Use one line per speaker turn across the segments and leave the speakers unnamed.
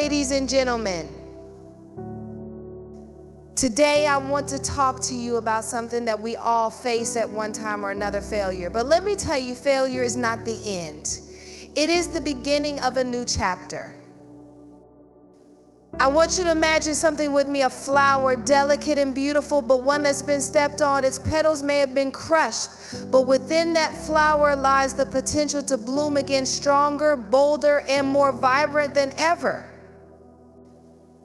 Ladies and gentlemen, today I want to talk to you about something that we all face at one time or another, failure. But let me tell you, failure is not the end. It is the beginning of a new chapter. I want you to imagine something with me, a flower, delicate and beautiful, but one that's been stepped on. Its petals may have been crushed, but within that flower lies the potential to bloom again, stronger, bolder, and more vibrant than ever.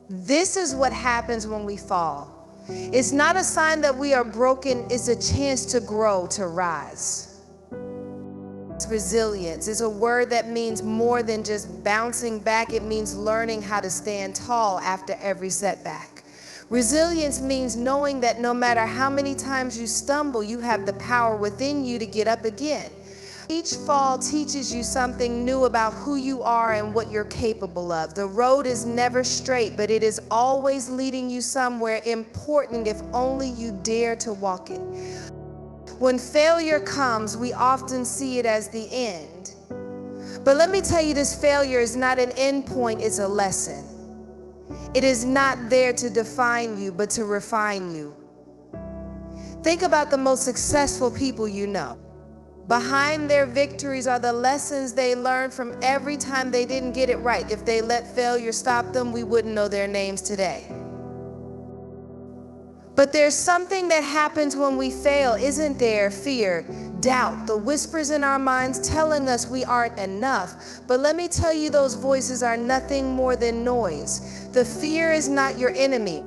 This is what happens when we fall. It's not a sign that we are broken, it's a chance to grow, to rise. Resilience is a word that means more than just bouncing back. It means learning how to stand tall after every setback. Resilience means knowing that no matter how many times you stumble, you have the power within you to get up again. Each fall teaches you something new about who you are and what you're capable of. The road is never straight, but it is always leading you somewhere important if only you dare to walk it. When failure comes, we often see it as the end. But let me tell you, this failure is not an end point, it's a lesson. It is not there to define you, but to refine you. Think about the most successful people you know. Behind their victories are the lessons they learned from every time they didn't get it right. If they let failure stop them, we wouldn't know their names today. But there's something that happens when we fail, isn't there? Fear, doubt, the whispers in our minds telling us we aren't enough. But let me tell you, those voices are nothing more than noise. The fear is not your enemy.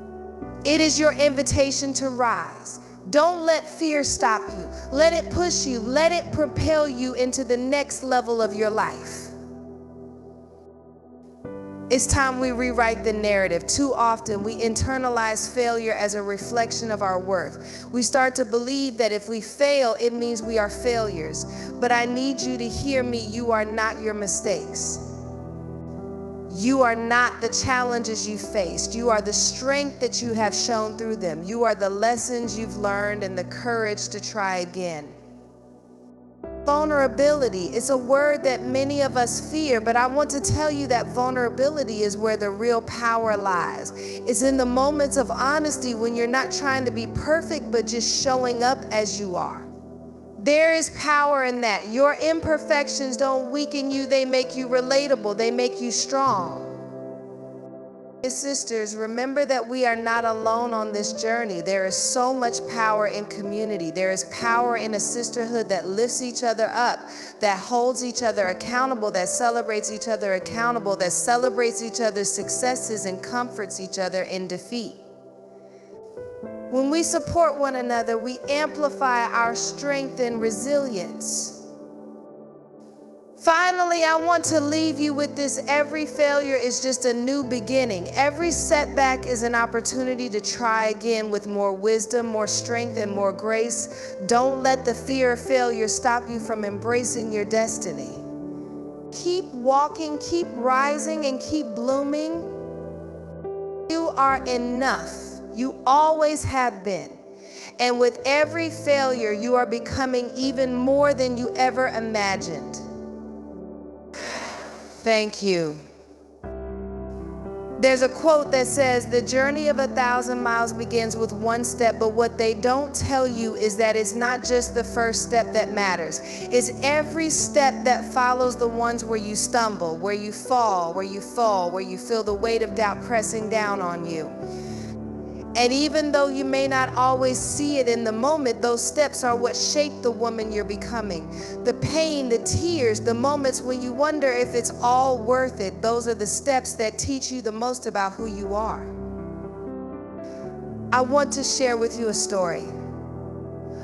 It is your invitation to rise. Don't let fear stop you. Let it push you. Let it propel you into the next level of your life. It's time we rewrite the narrative. Too often we internalize failure as a reflection of our worth. We start to believe that if we fail, it means we are failures. But I need you to hear me. You are not your mistakes. You are not the challenges you faced. You are the strength that you have shown through them. You are the lessons you've learned and the courage to try again. Vulnerability is a word that many of us fear, but I want to tell you that vulnerability is where the real power lies. It's in the moments of honesty when you're not trying to be perfect, but just showing up as you are. There is power in that. Your imperfections don't weaken you, they make you relatable, they make you strong. Sisters, remember that we are not alone on this journey. There is so much power in community. There is power in a sisterhood that lifts each other up, that holds each other accountable, that celebrates each other accountable, that celebrates each other's successes and comforts each other in defeat. When we support one another, we amplify our strength and resilience. Finally, I want to leave you with this. Every failure is just a new beginning. Every setback is an opportunity to try again with more wisdom, more strength, and more grace. Don't let the fear of failure stop you from embracing your destiny. Keep walking, keep rising, and keep blooming. You are enough. You always have been. And with every failure, you are becoming even more than you ever imagined. Thank you. There's a quote that says, "The journey of 1,000 miles begins with one step," but what they don't tell you is that it's not just the first step that matters. It's every step that follows the ones where you stumble, where you fall, where you feel the weight of doubt pressing down on you. And even though you may not always see it in the moment, those steps are what shape the woman you're becoming. The pain, the tears, the moments when you wonder if it's all worth it, those are the steps that teach you the most about who you are. I want to share with you a story.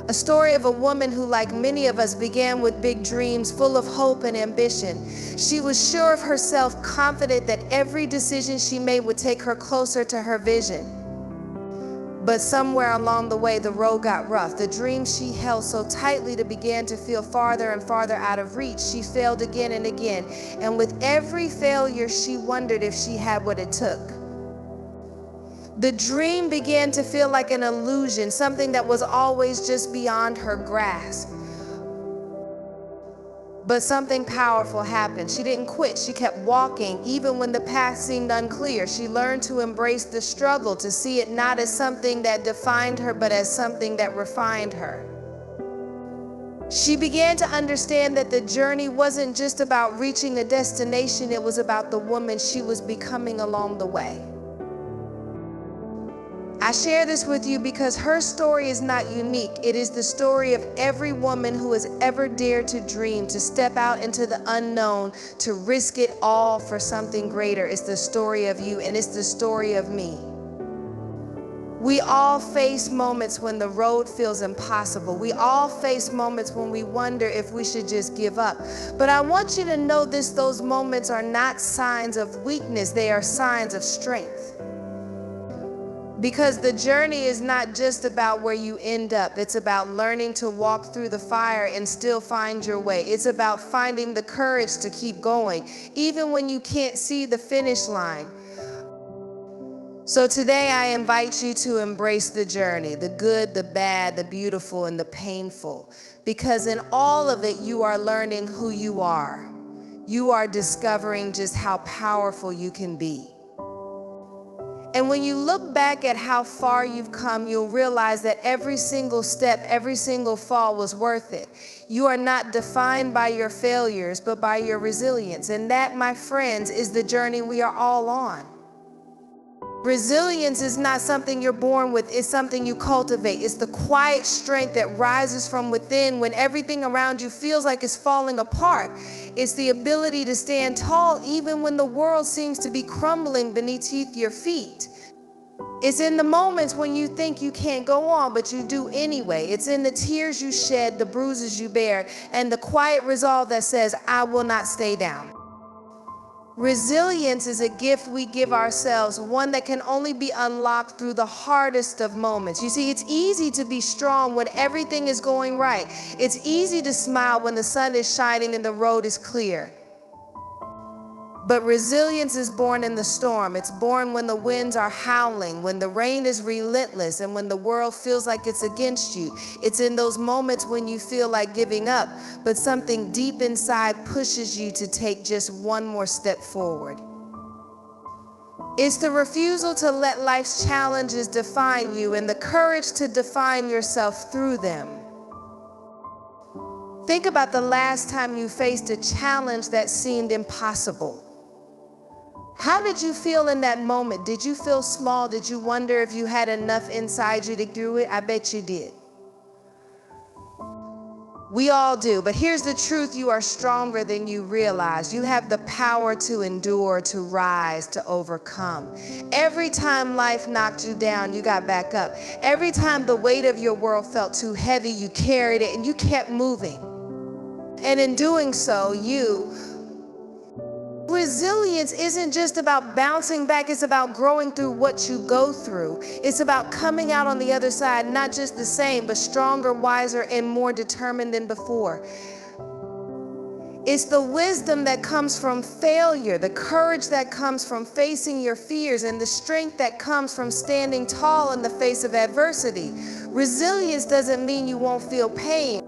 A story of a woman who, like many of us, began with big dreams, full of hope and ambition. She was sure of herself, confident that every decision she made would take her closer to her vision. But somewhere along the way, the road got rough. The dream she held so tightly began to feel farther and farther out of reach. She failed again and again. And with every failure, she wondered if she had what it took. The dream began to feel like an illusion, something that was always just beyond her grasp. But something powerful happened. She didn't quit. She kept walking, even when the path seemed unclear. She learned to embrace the struggle, to see it not as something that defined her, but as something that refined her. She began to understand that the journey wasn't just about reaching a destination, it was about the woman she was becoming along the way. I share this with you because her story is not unique. It is the story of every woman who has ever dared to dream, to step out into the unknown, to risk it all for something greater. It's the story of you, and it's the story of me. We all face moments when the road feels impossible. We all face moments when we wonder if we should just give up. But I want you to know this, those moments are not signs of weakness, they are signs of strength. Because the journey is not just about where you end up. It's about learning to walk through the fire and still find your way. It's about finding the courage to keep going, even when you can't see the finish line. So today I invite you to embrace the journey, the good, the bad, the beautiful, and the painful. Because in all of it, you are learning who you are. You are discovering just how powerful you can be. And when you look back at how far you've come, you'll realize that every single step, every single fall was worth it. You are not defined by your failures, but by your resilience. And that, my friends, is the journey we are all on. Resilience is not something you're born with, it's something you cultivate. It's the quiet strength that rises from within when everything around you feels like it's falling apart. It's the ability to stand tall even when the world seems to be crumbling beneath your feet. It's in the moments when you think you can't go on, but you do anyway. It's in the tears you shed, the bruises you bear, and the quiet resolve that says, I will not stay down. Resilience is a gift we give ourselves, one that can only be unlocked through the hardest of moments. You see, it's easy to be strong when everything is going right. It's easy to smile when the sun is shining and the road is clear. But resilience is born in the storm. It's born when the winds are howling, when the rain is relentless, and when the world feels like it's against you. It's in those moments when you feel like giving up, but something deep inside pushes you to take just one more step forward. It's the refusal to let life's challenges define you and the courage to define yourself through them. Think about the last time you faced a challenge that seemed impossible. How did you feel in that moment? Did you feel small? Did you wonder if you had enough inside you to do it? I bet you did. We all do, but here's the truth: you are stronger than you realize. You have the power to endure, to rise, to overcome. Every time life knocked you down, you got back up. Every time the weight of your world felt too heavy, you carried it and you kept moving. And in doing so, resilience isn't just about bouncing back, it's about growing through what you go through. It's about coming out on the other side, not just the same, but stronger, wiser, and more determined than before. It's the wisdom that comes from failure, the courage that comes from facing your fears, and the strength that comes from standing tall in the face of adversity. Resilience doesn't mean you won't feel pain.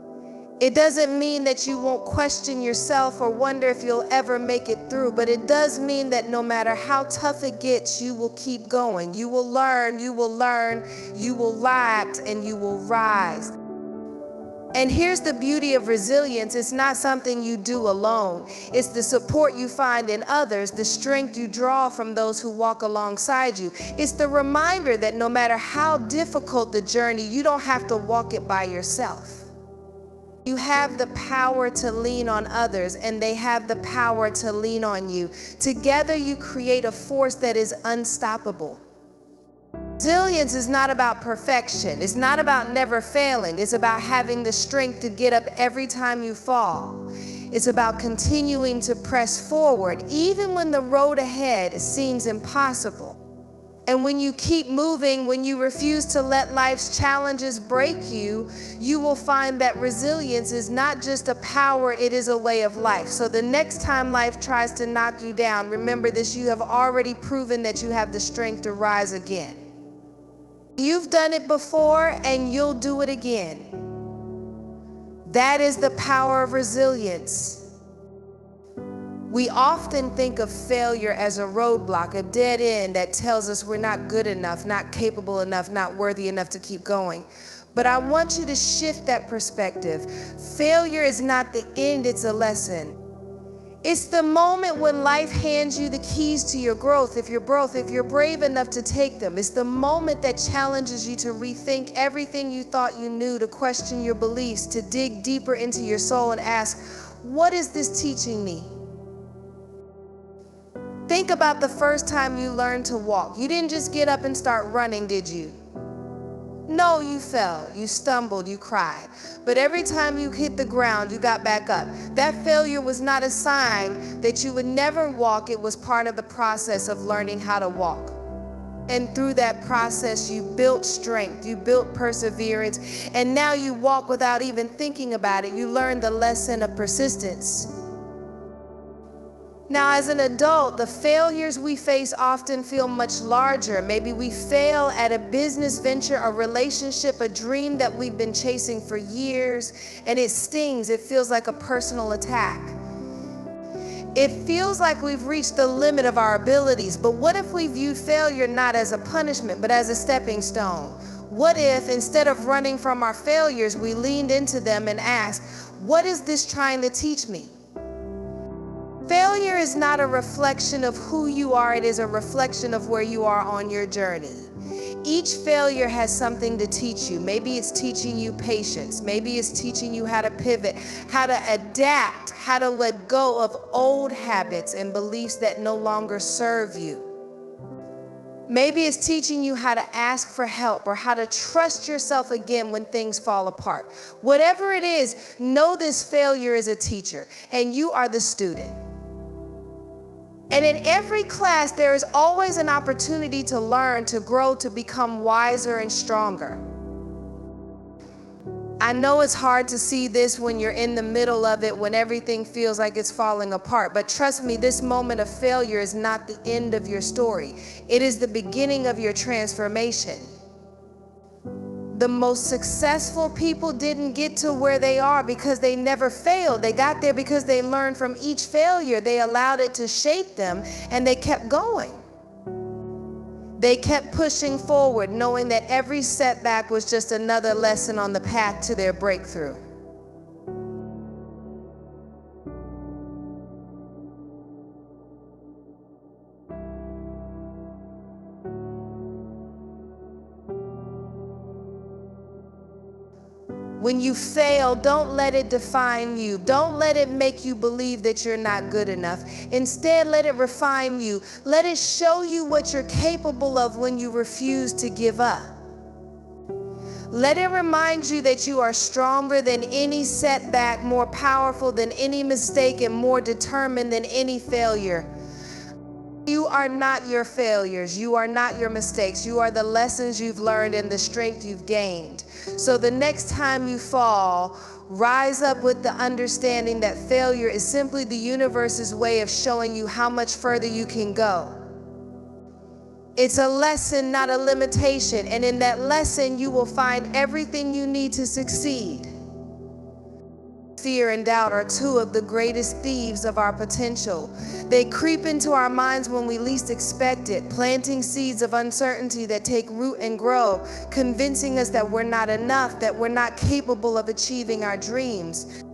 It doesn't mean that you won't question yourself or wonder if you'll ever make it through, but it does mean that no matter how tough it gets, you will keep going. You will learn, you will adapt, and you will rise. And here's the beauty of resilience: it's not something you do alone. It's the support you find in others, the strength you draw from those who walk alongside you. It's the reminder that no matter how difficult the journey, you don't have to walk it by yourself. You have the power to lean on others, and they have the power to lean on you. Together, you create a force that is unstoppable. Resilience is not about perfection. It's not about never failing. It's about having the strength to get up every time you fall. It's about continuing to press forward, even when the road ahead seems impossible. And when you keep moving, when you refuse to let life's challenges break you, you will find that resilience is not just a power, it is a way of life. So the next time life tries to knock you down, remember this: you have already proven that you have the strength to rise again. You've done it before and you'll do it again. That is the power of resilience. We often think of failure as a roadblock, a dead end that tells us we're not good enough, not capable enough, not worthy enough to keep going. But I want you to shift that perspective. Failure is not the end, it's a lesson. It's the moment when life hands you the keys to your growth, if you're brave enough to take them. It's the moment that challenges you to rethink everything you thought you knew, to question your beliefs, to dig deeper into your soul and ask, what is this teaching me? Think about the first time you learned to walk. You didn't just get up and start running, did you? No, you fell, you stumbled, you cried. But every time you hit the ground, you got back up. That failure was not a sign that you would never walk. It was part of the process of learning how to walk. And through that process, you built strength, you built perseverance, and now you walk without even thinking about it. You learned the lesson of persistence. Now, as an adult, the failures we face often feel much larger. Maybe we fail at a business venture, a relationship, a dream that we've been chasing for years, and it stings. It feels like a personal attack. It feels like we've reached the limit of our abilities. But what if we view failure not as a punishment, but as a stepping stone? What if, instead of running from our failures, we leaned into them and asked, what is this trying to teach me? Failure is not a reflection of who you are, it is a reflection of where you are on your journey. Each failure has something to teach you. Maybe it's teaching you patience. Maybe it's teaching you how to pivot, how to adapt, how to let go of old habits and beliefs that no longer serve you. Maybe it's teaching you how to ask for help or how to trust yourself again when things fall apart. Whatever it is, know this failure is a teacher and you are the student. And in every class, there is always an opportunity to learn, to grow, to become wiser and stronger. I know it's hard to see this when you're in the middle of it, when everything feels like it's falling apart. But trust me, this moment of failure is not the end of your story. It is the beginning of your transformation. The most successful people didn't get to where they are because they never failed. They got there because they learned from each failure. They allowed it to shape them, and they kept going. They kept pushing forward, knowing that every setback was just another lesson on the path to their breakthrough. When you fail, don't let it define you. Don't let it make you believe that you're not good enough. Instead, let it refine you. Let it show you what you're capable of when you refuse to give up. Let it remind you that you are stronger than any setback, more powerful than any mistake, and more determined than any failure. You are not your failures. You are not your mistakes. You are the lessons you've learned and the strength you've gained. So the next time you fall, rise up with the understanding that failure is simply the universe's way of showing you how much further you can go. It's a lesson, not a limitation. And in that lesson, you will find everything you need to succeed. Fear and doubt are two of the greatest thieves of our potential. They creep into our minds when we least expect it, planting seeds of uncertainty that take root and grow, convincing us that we're not enough, that we're not capable of achieving our dreams.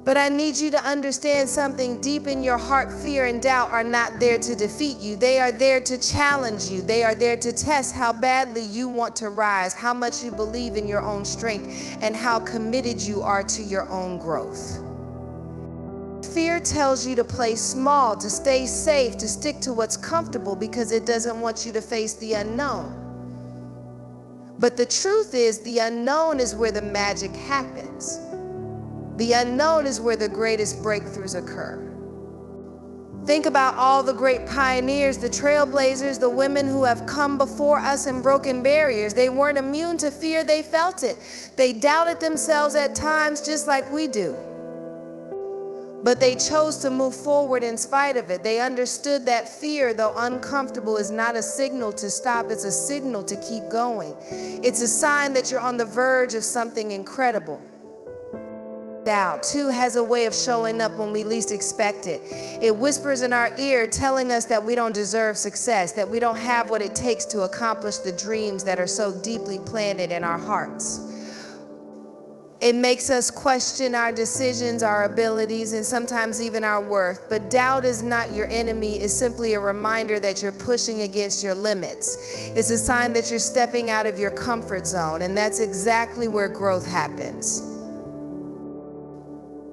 But I need you to understand something deep in your heart. Fear and doubt are not there to defeat you. They are there to challenge you. They are there to test how badly you want to rise, how much you believe in your own strength, and how committed you are to your own growth. Fear tells you to play small, to stay safe, to stick to what's comfortable because it doesn't want you to face the unknown. But the truth is, the unknown is where the magic happens. The unknown is where the greatest breakthroughs occur. Think about all the great pioneers, the trailblazers, the women who have come before us and broken barriers. They weren't immune to fear, they felt it. They doubted themselves at times just like we do. But they chose to move forward in spite of it. They understood that fear, though uncomfortable, is not a signal to stop, it's a signal to keep going. It's a sign that you're on the verge of something incredible. Doubt, too, has a way of showing up when we least expect it. It whispers in our ear, telling us that we don't deserve success, that we don't have what it takes to accomplish the dreams that are so deeply planted in our hearts. It makes us question our decisions, our abilities, and sometimes even our worth. But doubt is not your enemy. It's simply a reminder that you're pushing against your limits. It's a sign that you're stepping out of your comfort zone, and that's exactly where growth happens.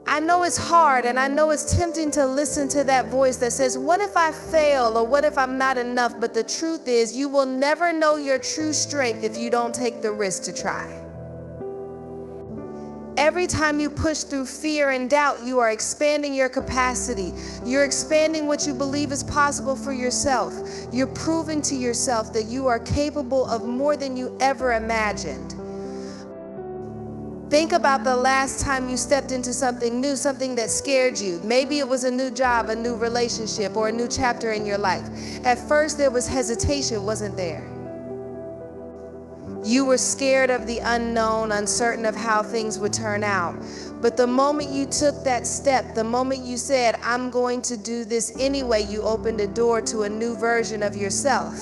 I know it's hard, and I know it's tempting to listen to that voice that says, what if I fail, or what if I'm not enough? But the truth is, you will never know your true strength if you don't take the risk to try. Every time you push through fear and doubt, you are expanding your capacity. You're expanding what you believe is possible for yourself. You're proving to yourself that you are capable of more than you ever imagined. Think about the last time you stepped into something new, something that scared you. Maybe it was a new job, a new relationship, or a new chapter in your life. At first there was hesitation, wasn't there? You were scared of the unknown, uncertain of how things would turn out. But the moment you took that step, the moment you said, I'm going to do this anyway, you opened a door to a new version of yourself.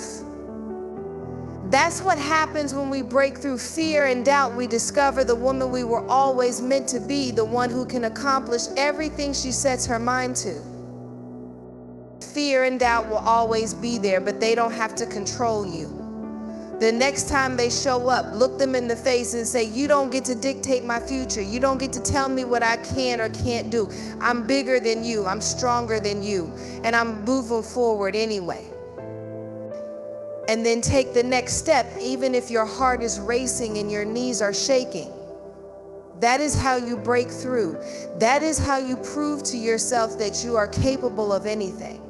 That's what happens when we break through fear and doubt. We discover the woman we were always meant to be, the one who can accomplish everything she sets her mind to. Fear and doubt will always be there, but they don't have to control you. The next time they show up, look them in the face and say, you don't get to dictate my future. You don't get to tell me what I can or can't do. I'm bigger than you. I'm stronger than you. And I'm moving forward anyway. And then take the next step, even if your heart is racing and your knees are shaking. That is how you break through. That is how you prove to yourself that you are capable of anything.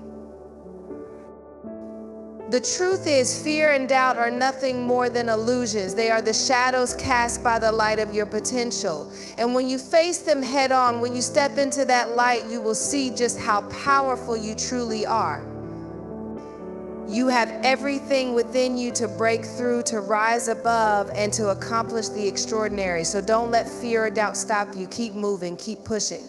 The truth is, fear and doubt are nothing more than illusions. They are the shadows cast by the light of your potential. And when you face them head on, when you step into that light, you will see just how powerful you truly are. You have everything within you to break through, to rise above, and to accomplish the extraordinary. So don't let fear or doubt stop you. Keep moving, keep pushing.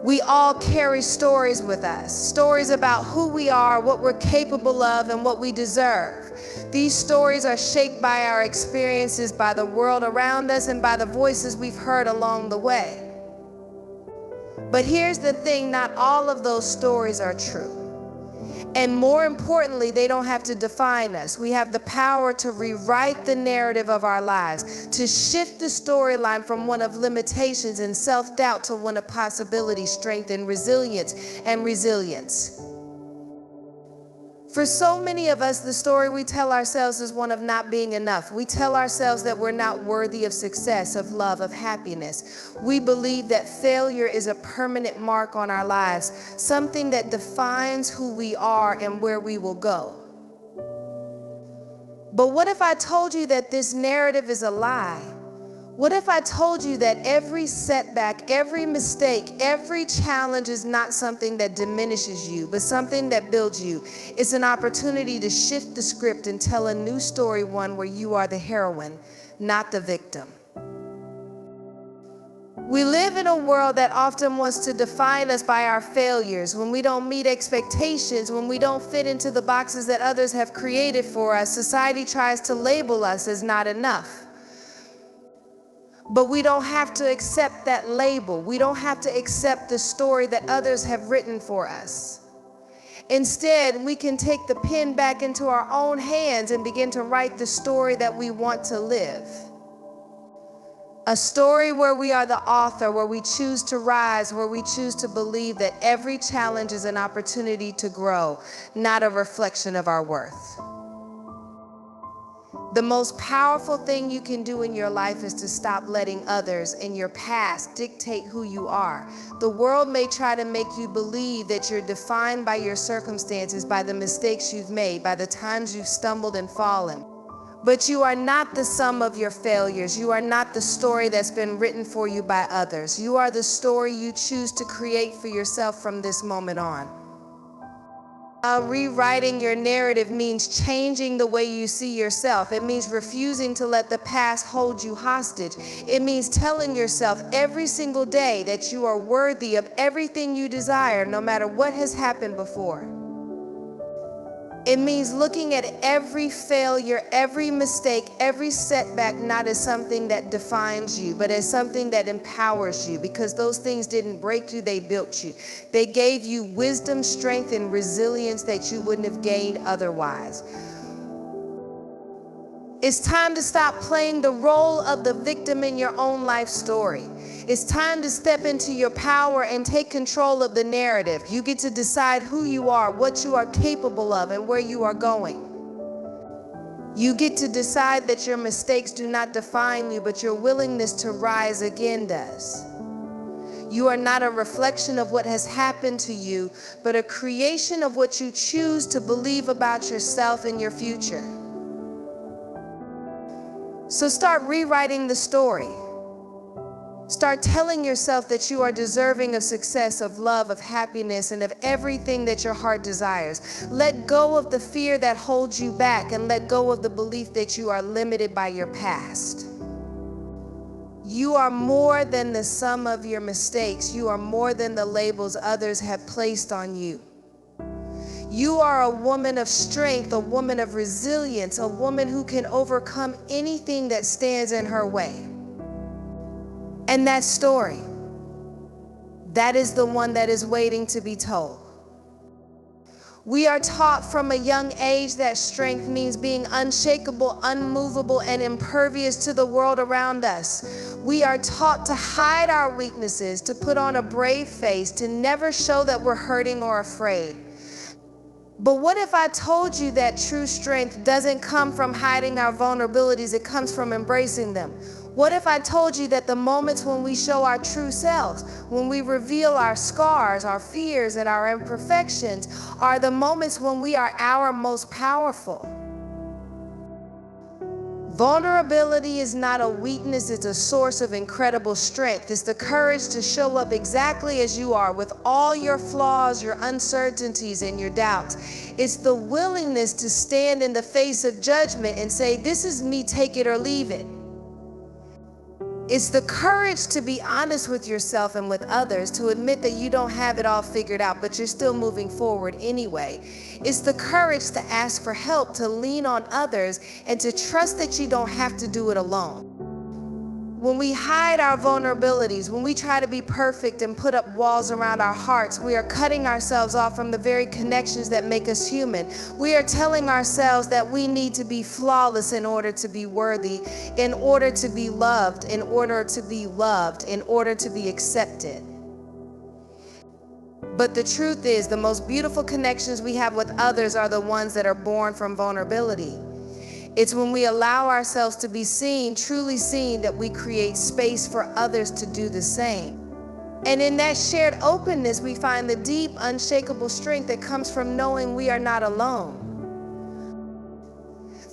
We all carry stories with us, stories about who we are, what we're capable of, and what we deserve. These stories are shaped by our experiences, by the world around us, and by the voices we've heard along the way. But here's the thing, not all of those stories are true. And more importantly, they don't have to define us. We have the power to rewrite the narrative of our lives, to shift the storyline from one of limitations and self-doubt to one of possibility, strength, and resilience. For so many of us, the story we tell ourselves is one of not being enough. We tell ourselves that we're not worthy of success, of love, of happiness. We believe that failure is a permanent mark on our lives, something that defines who we are and where we will go. But what if I told you that this narrative is a lie? What if I told you that every setback, every mistake, every challenge is not something that diminishes you, but something that builds you? It's an opportunity to shift the script and tell a new story, one where you are the heroine, not the victim. We live in a world that often wants to define us by our failures. When we don't meet expectations, when we don't fit into the boxes that others have created for us, society tries to label us as not enough. But we don't have to accept that label. We don't have to accept the story that others have written for us. Instead, we can take the pen back into our own hands and begin to write the story that we want to live. A story where we are the author, where we choose to rise, where we choose to believe that every challenge is an opportunity to grow, not a reflection of our worth. The most powerful thing you can do in your life is to stop letting others in your past dictate who you are. The world may try to make you believe that you're defined by your circumstances, by the mistakes you've made, by the times you've stumbled and fallen. But you are not the sum of your failures. You are not the story that's been written for you by others. You are the story you choose to create for yourself from this moment on. Rewriting your narrative means changing the way you see yourself. It means refusing to let the past hold you hostage. It means telling yourself every single day that you are worthy of everything you desire, no matter what has happened before. It means looking at every failure, every mistake, every setback not as something that defines you, but as something that empowers you, because those things didn't break you, they built you. They gave you wisdom, strength, and resilience that you wouldn't have gained otherwise. It's time to stop playing the role of the victim in your own life story. It's time to step into your power and take control of the narrative. You get to decide who you are, what you are capable of, and where you are going. You get to decide that your mistakes do not define you, but your willingness to rise again does. You are not a reflection of what has happened to you, but a creation of what you choose to believe about yourself and your future. So start rewriting the story. Start telling yourself that you are deserving of success, of love, of happiness, and of everything that your heart desires. Let go of the fear that holds you back, and let go of the belief that you are limited by your past. You are more than the sum of your mistakes. You are more than the labels others have placed on you. You are a woman of strength, a woman of resilience, a woman who can overcome anything that stands in her way. And that story, that is the one that is waiting to be told. We are taught from a young age that strength means being unshakable, unmovable, and impervious to the world around us. We are taught to hide our weaknesses, to put on a brave face, to never show that we're hurting or afraid. But what if I told you that true strength doesn't come from hiding our vulnerabilities, it comes from embracing them? What if I told you that the moments when we show our true selves, when we reveal our scars, our fears, and our imperfections, are the moments when we are our most powerful? Vulnerability is not a weakness, it's a source of incredible strength. It's the courage to show up exactly as you are, with all your flaws, your uncertainties, and your doubts. It's the willingness to stand in the face of judgment and say, "This is me, take it or leave it." It's the courage to be honest with yourself and with others, to admit that you don't have it all figured out, but you're still moving forward anyway. It's the courage to ask for help, to lean on others, and to trust that you don't have to do it alone. When we hide our vulnerabilities, when we try to be perfect and put up walls around our hearts, we are cutting ourselves off from the very connections that make us human. We are telling ourselves that we need to be flawless in order to be worthy, in order to be loved, in order to be loved, in order to be accepted. But the truth is, the most beautiful connections we have with others are the ones that are born from vulnerability. It's when we allow ourselves to be seen, truly seen, that we create space for others to do the same. And in that shared openness, we find the deep, unshakable strength that comes from knowing we are not alone.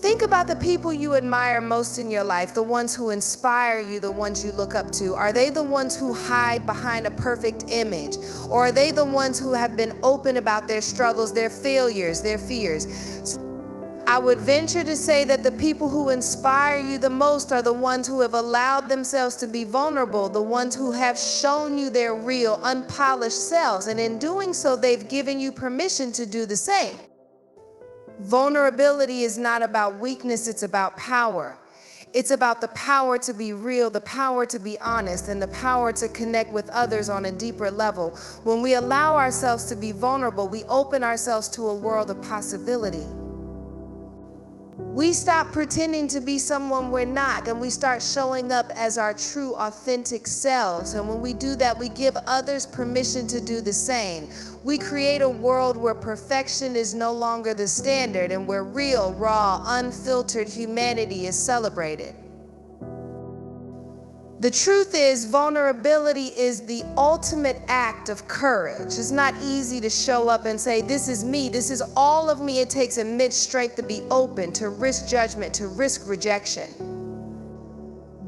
Think about the people you admire most in your life, the ones who inspire you, the ones you look up to. Are they the ones who hide behind a perfect image? Or are they the ones who have been open about their struggles, their failures, their fears? I would venture to say that the people who inspire you the most are the ones who have allowed themselves to be vulnerable, the ones who have shown you their real, unpolished selves, and in doing so, they've given you permission to do the same. Vulnerability is not about weakness, it's about power. It's about the power to be real, the power to be honest, and the power to connect with others on a deeper level. When we allow ourselves to be vulnerable, we open ourselves to a world of possibility. We stop pretending to be someone we're not, and we start showing up as our true, authentic selves. And when we do that, we give others permission to do the same. We create a world where perfection is no longer the standard, and where real, raw, unfiltered humanity is celebrated. The truth is, vulnerability is the ultimate act of courage. It's not easy to show up and say, "This is me, this is all of me." It takes immense strength to be open, to risk judgment, to risk rejection.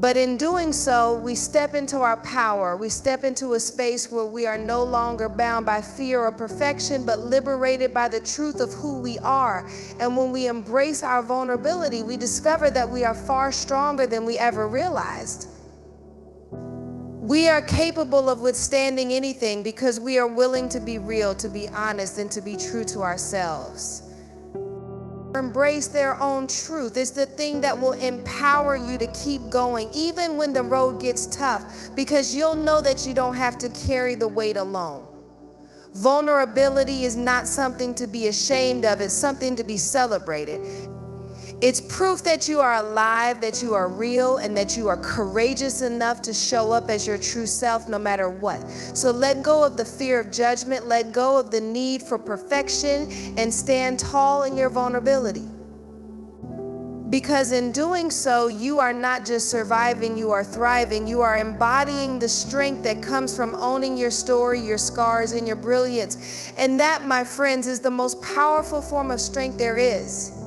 But in doing so, we step into our power. We step into a space where we are no longer bound by fear or perfection, but liberated by the truth of who we are. And when we embrace our vulnerability, we discover that we are far stronger than we ever realized. We are capable of withstanding anything because we are willing to be real, to be honest, and to be true to ourselves. Embrace their own truth. It's the thing that will empower you to keep going, even when the road gets tough, because you'll know that you don't have to carry the weight alone. Vulnerability is not something to be ashamed of, it's something to be celebrated. It's proof that you are alive, that you are real, and that you are courageous enough to show up as your true self no matter what. So let go of the fear of judgment, let go of the need for perfection, and stand tall in your vulnerability. Because in doing so, you are not just surviving, you are thriving. You are embodying the strength that comes from owning your story, your scars, and your brilliance. And that, my friends, is the most powerful form of strength there is.